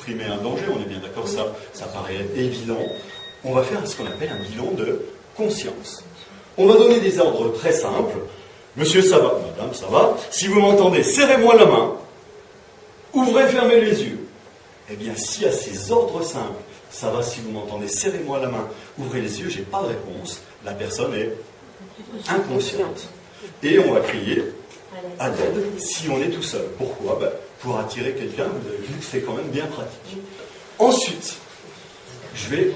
supprimer un danger, on est bien d'accord, ça paraît évident. On va faire ce qu'on appelle un bilan de conscience. On va donner des ordres très simples. Monsieur, ça va. Madame, ça va. Si vous m'entendez, serrez-moi la main. Ouvrez, fermez les yeux. Eh bien, si à ces ordres simples, ça va, si vous m'entendez, serrez-moi la main, ouvrez les yeux, j'ai pas de réponse, la personne est inconsciente. Et on va crier à l'aide si on est tout seul. Pourquoi? Pour attirer quelqu'un, vous avez vu que c'est quand même bien pratique. Ensuite, je vais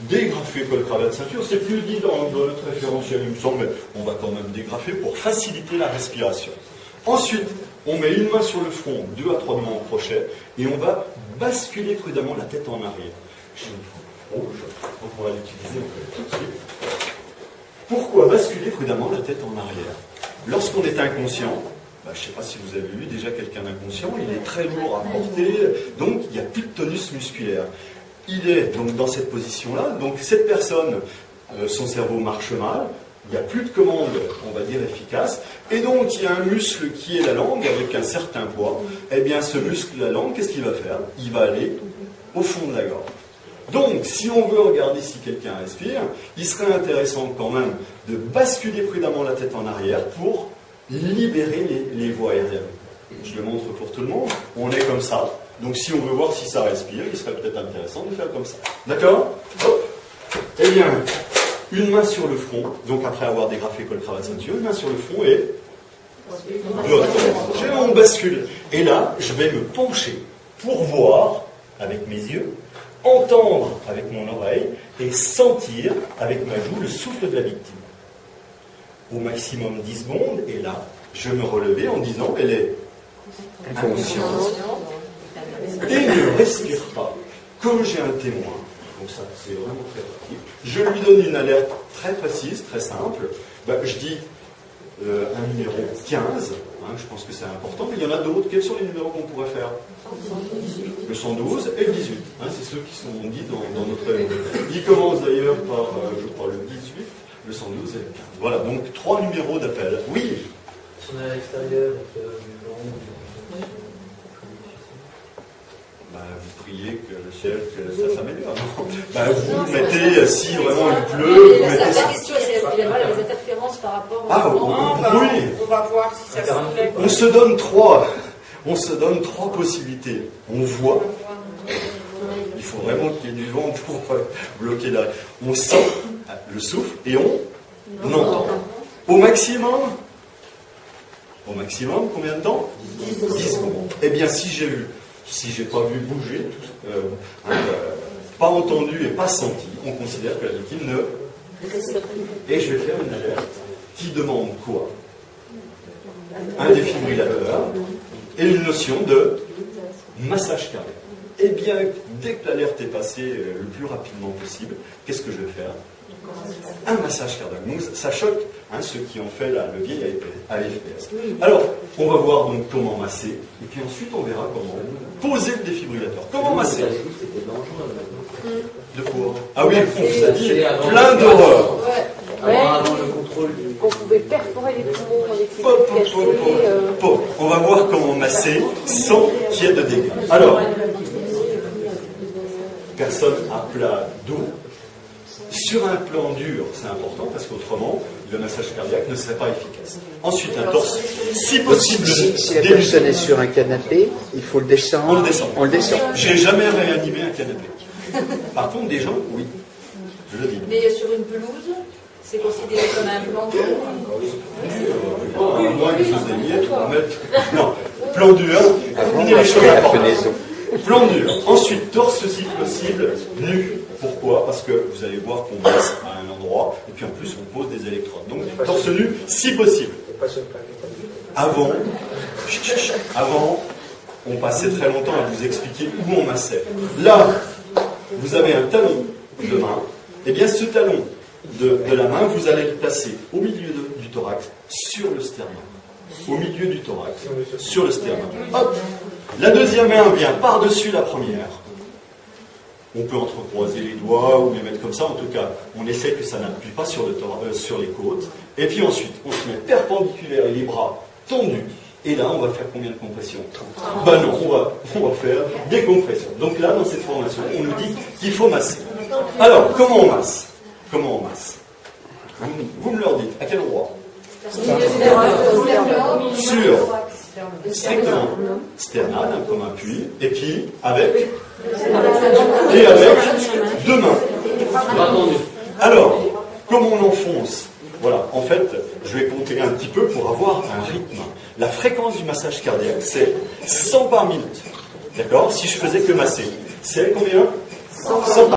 dégrafer col cravate ceinture. C'est plus dit dans notre référentiel, il me semble, mais on va quand même dégrafer pour faciliter la respiration. Ensuite, on met une main sur le front, 2 à 3 mains au crochet, et on va basculer prudemment la tête en arrière. J'ai une rouge, donc on va l'utiliser tout de suite. Pourquoi basculer prudemment la tête en arrière? Lorsqu'on est inconscient, je ne sais pas si vous avez vu déjà quelqu'un d'inconscient, il est très lourd à porter, donc il n'y a plus de tonus musculaire. Il est donc dans cette position-là, donc cette personne, son cerveau marche mal, il n'y a plus de commande, on va dire, efficace, et donc il y a un muscle qui est la langue avec un certain poids. Eh bien ce muscle, la langue, qu'est-ce qu'il va faire? Il va aller au fond de la gorge. Donc, si on veut regarder si quelqu'un respire, il serait intéressant quand même de basculer prudemment la tête en arrière pour libérer les voies aériennes. Je le montre pour tout le monde. On est comme ça. Donc, si on veut voir si ça respire, il serait peut-être intéressant de faire comme ça. D'accord? Eh bien, une main sur le front. Donc, après avoir dégrafé col cravate ceinture, une main sur le front et on bascule. Et là, je vais me pencher pour voir avec mes yeux, entendre avec mon oreille et sentir avec ma joue le souffle de la victime. Au maximum 10 secondes, et là, je me relevais en disant elle est inconsciente et ne respire pas. Comme j'ai un témoin, donc ça c'est vraiment très pratique, je lui donne une alerte très précise, très simple. Je dis un numéro 15, je pense que c'est important, mais il y en a d'autres. Quels sont les numéros qu'on pourrait faire? Le 112 et le 18. C'est ceux qui sont dits dans notre... Il commence d'ailleurs par, je crois, le 18, le 112 et le 15. Voilà, donc 3 numéros d'appel. Oui. Si on est à l'extérieur, vous priez que le ciel, que ça s'améliore. Vous mettez, si vraiment il pleut... La question, c'est les interférences par rapport au... Oui. On va voir si ça se fait. On se donne 3 possibilités. On voit. Il faut vraiment qu'il y ait du vent pour bloquer la... On sent le souffle et on entend. Au maximum, combien de temps? 10 secondes. Eh bien, si j'ai pas vu bouger, pas entendu et pas senti, on considère que la victime ne... Et je vais faire une alerte qui demande quoi? Un défibrillateur et une notion de massage cardiaque. Eh bien, dès que l'alerte est passée le plus rapidement possible, qu'est-ce que je vais faire? Un massage cardiaque. Donc ça choque ceux qui ont fait le vieil AFPS. Alors, on va voir donc comment masser, et puis ensuite on verra comment poser le défibrillateur. Comment masser? De quoi? Ah oui, on vous a dit plein d'horreurs. Avant le contrôle On pouvait perforer les poumons avec On va voir comment masser sans qu'il y ait de dégâts. Alors, personne à plat dos. Sur un plan dur, c'est important parce qu'autrement, le massage cardiaque ne serait pas efficace. Ensuite, un torse, si possible. Si la personne est sur un canapé, il faut le descendre. On le descend. J'ai jamais réanimé un canapé. Par contre, des gens, oui. Je le dis. Mais sur une pelouse, c'est considéré comme un plan dur. Moins que vous ayez 3 mètres. Non, plan dur. Prenez les choses à part. Plan dur. Ensuite, torse si possible, nu. Pourquoi? Parce que vous allez voir qu'on masse à un endroit, et puis en plus on pose des électrodes. Donc torse nu, si possible. Avant, on passait très longtemps à vous expliquer où on massait. Là, vous avez un talon de main. Et bien ce talon de la main, vous allez le placer au milieu du thorax, sur le sternum. Au milieu du thorax, sur le sternum. Hop. La deuxième main vient par-dessus la première. On peut entrecroiser les doigts ou les mettre comme ça. En tout cas, on essaie que ça n'appuie pas sur les côtes. Et puis ensuite, on se met perpendiculaire et les bras tendus Et là, on va faire combien de compressions? Ben non, on va faire des compressions. Donc là, dans cette formation, on nous dit qu'il faut masser. Alors, comment on masse? Comment on masse? Vous me leur dites, à quel endroit? Sur strictement sternal, comme appui, et puis avec deux mains. Alors, comment on enfonce? Voilà, en fait, je vais compter un petit peu pour avoir un rythme. La fréquence du massage cardiaque, c'est 100 par minute. D'accord? Si je faisais que masser, c'est combien? 100 par minute.